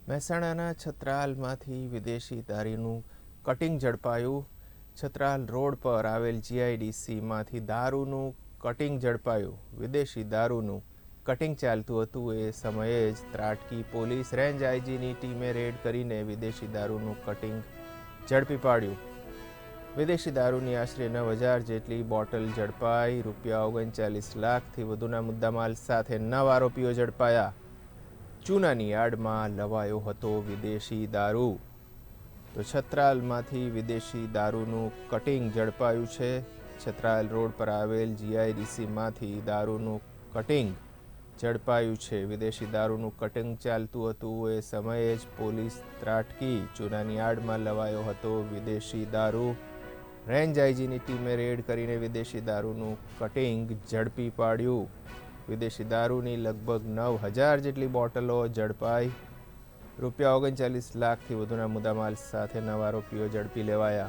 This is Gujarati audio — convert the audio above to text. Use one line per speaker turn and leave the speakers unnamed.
મહેસાણાના છત્રાલમાંથી વિદેશી દારૂનું કટિંગ ઝડપાયું. છત્રાલ રોડ પર આવેલ જીઆઈડીસીમાંથી દારૂનું કટિંગ ઝડપાયું. વિદેશી દારૂનું કટિંગ ચાલતું હતું એ સમયે જ ત્રાટકી પોલીસ રેન્જ આઈજીની ટીમે રેડ કરીને વિદેશી દારૂનું કટિંગ ઝડપી પાડ્યું. વિદેશી દારૂની આશરે 9,000 જેટલી બોટલ ઝડપાઈ. ₹39 લાખથી વધુના મુદ્દામાલ સાથે 9 આરોપીઓ ઝડપાયા. ચૂનાની આડમાં લવાયો હતો વિદેશી દારૂ. તો છત્રાલમાંથી વિદેશી દારૂનું કટિંગ ઝડપાયું છે. છત્રાલ રોડ પર આવેલ જીઆઈડીસીમાંથી દારૂનું કટિંગ ઝડપાયું છે. વિદેશી દારૂનું કટિંગ ચાલતું હતું એ સમયે જ પોલીસ ત્રાટકી. ચૂનાની આડમાં લવાયો હતો વિદેશી દારૂ. રેન્જ આઈજીની ટીમે રેડ કરીને વિદેશી દારૂનું કટિંગ ઝડપી પાડ્યું. વિદેશી દારૂની લગભગ 9,000 જેટલી બોટલો ઝડપાઈ. ₹39 લાખથી વધુના મુદ્દામાલ સાથે 9 આરોપીઓ ઝડપી લેવાયા.